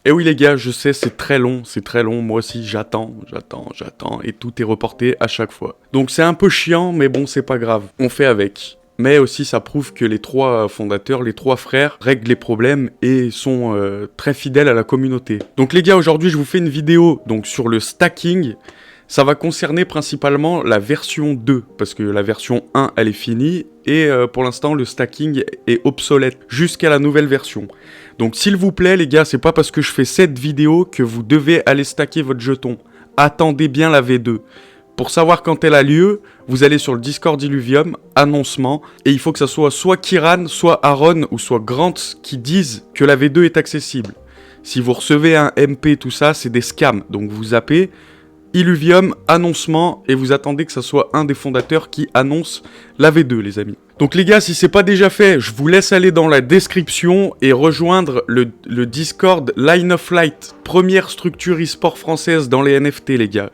Et oui les gars, je sais, c'est très long, moi aussi j'attends, et tout est reporté à chaque fois. Donc c'est un peu chiant, mais bon, c'est pas grave, on fait avec. Mais aussi ça prouve que les 3 fondateurs, les 3 frères, règlent les problèmes et sont très fidèles à la communauté. Donc les gars, aujourd'hui je vous fais une vidéo donc, sur le stacking. Ça va concerner principalement la version 2, parce que la version 1, elle est finie, et pour l'instant, le stacking est obsolète jusqu'à la nouvelle version. Donc s'il vous plaît, les gars, c'est pas parce que je fais cette vidéo que vous devez aller stacker votre jeton. Attendez bien la V2. Pour savoir quand elle a lieu, vous allez sur le Discord Illuvium, annoncement, et il faut que ça soit Kiran, soit Aaron, ou soit Grant qui disent que la V2 est accessible. Si vous recevez un MP, tout ça, c'est des scams, donc vous zappez. Illuvium, annoncement, et vous attendez que ça soit un des fondateurs qui annonce la V2, les amis. Donc les gars, si c'est pas déjà fait, je vous laisse aller dans la description et rejoindre le Discord Line of Light, première structure e-sport française dans les NFT, les gars.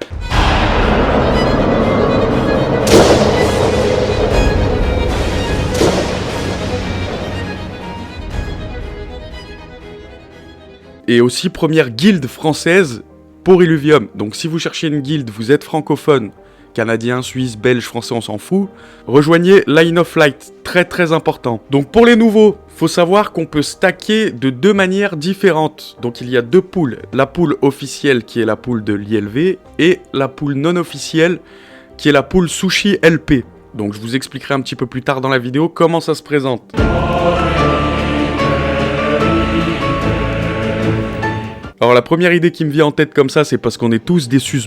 Et aussi première guilde française pour Illuvium. Donc si vous cherchez une guilde, vous êtes francophone, canadien, suisse, belge, français, on s'en fout, rejoignez Line of Light, très très important. Donc pour les nouveaux, faut savoir qu'on peut stacker de 2 manières différentes. Donc il y a 2 pools, la pool officielle qui est la pool de l'ILV et la pool non officielle qui est la pool Sushi LP. Donc je vous expliquerai un petit peu plus tard dans la vidéo comment ça se présente. Alors la première idée qui me vient en tête comme ça, c'est parce qu'on est tous des sus...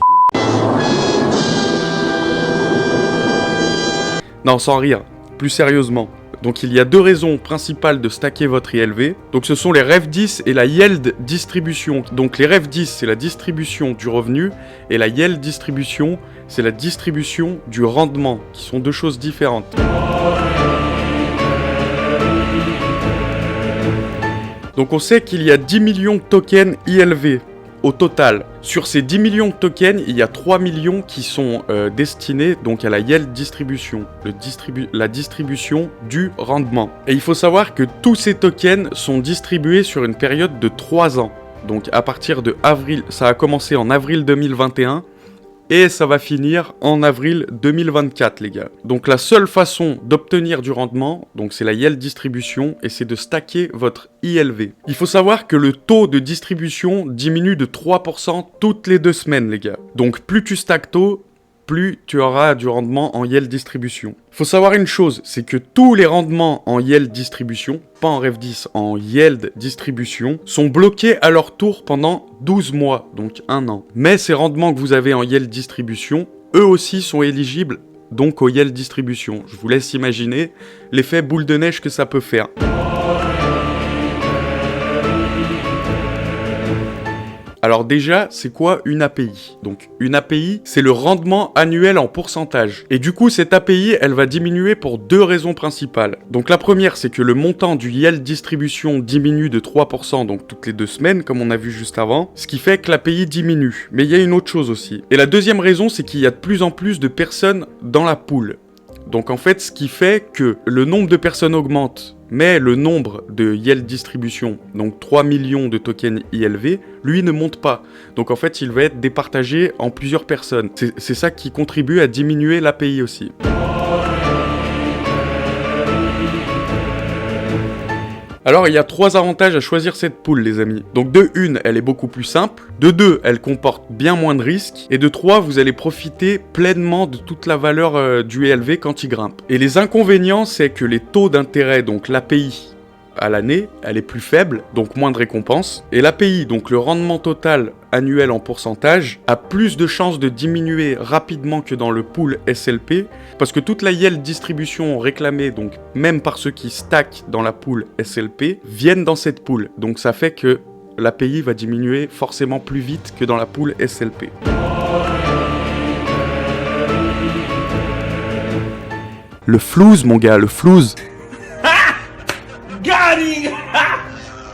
Non, sans rire, plus sérieusement. Donc il y a 2 raisons principales de stacker votre ILV. Donc ce sont les Rev 10 et la Yield distribution. Donc les Rev 10, c'est la distribution du revenu, et la Yield distribution, c'est la distribution du rendement, qui sont 2 choses différentes. Donc on sait qu'il y a 10 millions de tokens ILV au total. Sur ces 10 millions de tokens, il y a 3 millions qui sont destinés donc à la Yield distribution, la distribution du rendement. Et il faut savoir que tous ces tokens sont distribués sur une période de 3 ans. Donc à partir de avril, ça a commencé en avril 2021 et ça va finir en avril 2024, les gars. Donc la seule façon d'obtenir du rendement, donc c'est la Yield distribution, et c'est de stacker votre ILV. Il faut savoir que le taux de distribution diminue de 3% toutes les 2 semaines, les gars. Donc plus tu stackes tôt, plus tu auras du rendement en Yield distribution. Faut savoir une chose, c'est que tous les rendements en Yield distribution, pas en Rev 10, en Yield distribution, sont bloqués à leur tour pendant 12 mois, donc 1 an. Mais ces rendements que vous avez en Yield distribution, eux aussi sont éligibles donc au Yield distribution. Je vous laisse imaginer l'effet boule de neige que ça peut faire. Alors déjà, c'est quoi une API? Donc une API, c'est le rendement annuel en pourcentage. Et du coup, cette API, elle va diminuer pour 2 raisons principales. Donc la première, c'est que le montant du Yield distribution diminue de 3%, donc toutes les 2 semaines, comme on a vu juste avant, ce qui fait que l'API diminue. Mais il y a une autre chose aussi. Et la deuxième raison, c'est qu'il y a de plus en plus de personnes dans la pool. Donc en fait, ce qui fait que le nombre de personnes augmente, mais le nombre de Yield distribution, donc 3 millions de tokens ILV, lui ne monte pas. Donc en fait, il va être départagé en plusieurs personnes. C'est ça qui contribue à diminuer l'API aussi. Alors il y a 3 avantages à choisir cette pool, les amis. Donc de 1, elle est beaucoup plus simple. De 2, elle comporte bien moins de risques. Et de 3, vous allez profiter pleinement de toute la valeur du ELV quand il grimpe. Et les inconvénients, c'est que les taux d'intérêt, donc l'API à l'année, elle est plus faible, donc moins de récompenses. Et l'API, donc le rendement total annuel en pourcentage, a plus de chances de diminuer rapidement que dans le pool SLP, parce que toute la Yield distribution réclamée, donc même par ceux qui stackent dans la pool SLP, viennent dans cette pool. Donc ça fait que l'API va diminuer forcément plus vite que dans la pool SLP. Le flouze, mon gars, le flouze.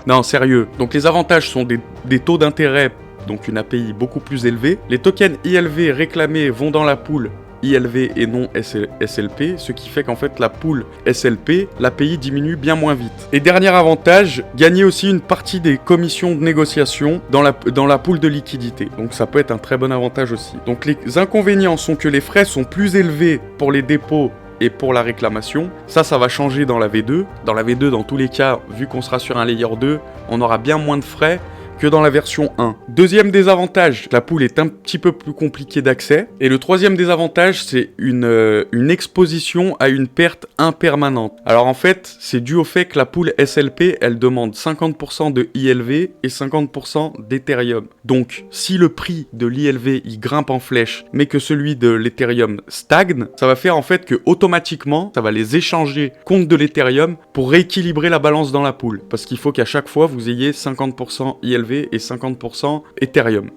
Non, sérieux. Donc les avantages sont des taux d'intérêt, donc une API beaucoup plus élevée. Les tokens ILV réclamés vont dans la pool ILV et non SLP, ce qui fait qu'en fait la pool SLP, l'API diminue bien moins vite. Et dernier avantage, gagner aussi une partie des commissions de négociation dans la pool de liquidité. Donc ça peut être un très bon avantage aussi. Donc les inconvénients sont que les frais sont plus élevés pour les dépôts et pour la réclamation. Ça va changer dans la V2. Dans la V2, dans tous les cas, vu qu'on sera sur un layer 2, on aura bien moins de frais que dans la version 1. Deuxième désavantage, la pool est un petit peu plus compliquée d'accès. Et le troisième désavantage, c'est une exposition à une perte impermanente. Alors en fait, c'est dû au fait que la pool SLP, elle demande 50% de ILV et 50% d'Ethereum. Donc, si le prix de l'ILV, il grimpe en flèche, mais que celui de l'Ethereum stagne, ça va faire en fait que automatiquement, ça va les échanger contre de l'Ethereum pour rééquilibrer la balance dans la pool. Parce qu'il faut qu'à chaque fois, vous ayez 50% ILV et 50% Ethereum.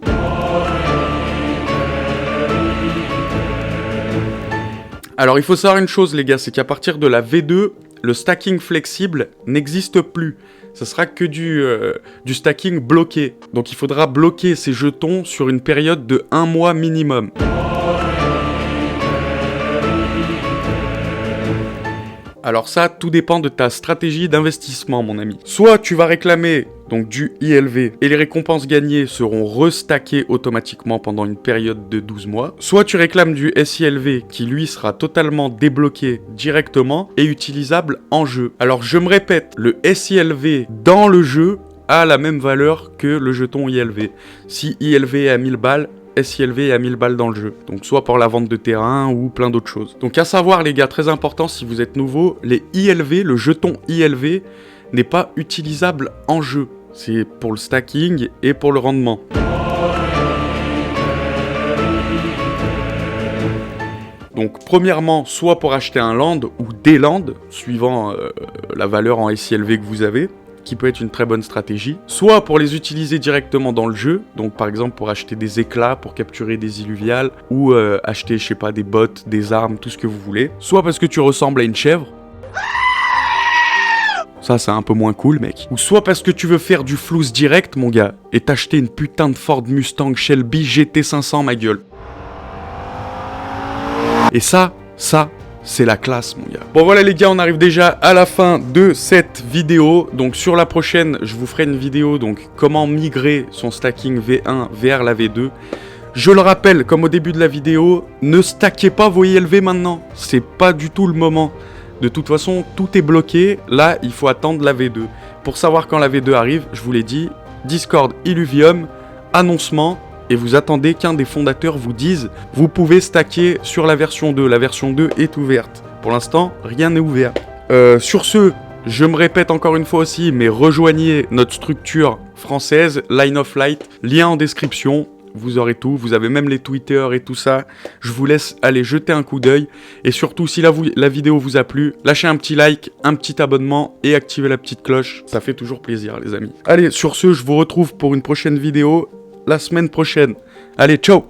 Alors il faut savoir une chose les gars, c'est qu'à partir de la V2, le stacking flexible n'existe plus. Ça sera que du stacking bloqué. Donc il faudra bloquer ces jetons sur une période de 1 mois minimum. Alors ça, tout dépend de ta stratégie d'investissement, mon ami. Soit tu vas réclamer donc du ILV et les récompenses gagnées seront restackées automatiquement pendant une période de 12 mois. Soit tu réclames du SILV qui lui sera totalement débloqué directement et utilisable en jeu. Alors je me répète, le SILV dans le jeu a la même valeur que le jeton ILV. Si ILV est à 1000 balles, SILV est à 1000 balles dans le jeu. Donc soit pour la vente de terrain ou plein d'autres choses. Donc à savoir les gars, très important si vous êtes nouveau, les ILV, le jeton ILV n'est pas utilisable en jeu. C'est pour le stacking et pour le rendement. Donc premièrement, soit pour acheter un land ou des lands, suivant la valeur en SILV que vous avez, qui peut être une très bonne stratégie, soit pour les utiliser directement dans le jeu, donc par exemple pour acheter des éclats, pour capturer des illuviales, ou acheter, je sais pas, des bottes, des armes, tout ce que vous voulez, soit parce que tu ressembles à une chèvre, ça c'est un peu moins cool mec, ou soit parce que tu veux faire du flouze direct mon gars, et t'acheter une putain de Ford Mustang Shelby GT500 ma gueule. Et ça, c'est la classe mon gars. Bon voilà les gars, on arrive déjà à la fin de cette vidéo. Donc sur la prochaine, je vous ferai une vidéo donc comment migrer son stacking V1 vers la V2. Je le rappelle, comme au début de la vidéo, ne stackez pas vos ILV maintenant. C'est pas du tout le moment. De toute façon, tout est bloqué. Là, il faut attendre la V2. Pour savoir quand la V2 arrive, je vous l'ai dit, Discord Illuvium, annoncement. Et vous attendez qu'un des fondateurs vous dise « Vous pouvez stacker sur la version 2. La version 2 est ouverte. » Pour l'instant, rien n'est ouvert. Sur ce, je me répète encore une fois aussi, mais rejoignez notre structure française, Line of Light. Lien en description. Vous aurez tout. Vous avez même les Twitter et tout ça. Je vous laisse aller jeter un coup d'œil. Et surtout, si la vidéo vous a plu, lâchez un petit like, un petit abonnement et activez la petite cloche. Ça fait toujours plaisir, les amis. Allez, sur ce, je vous retrouve pour une prochaine vidéo la semaine prochaine. Allez, ciao!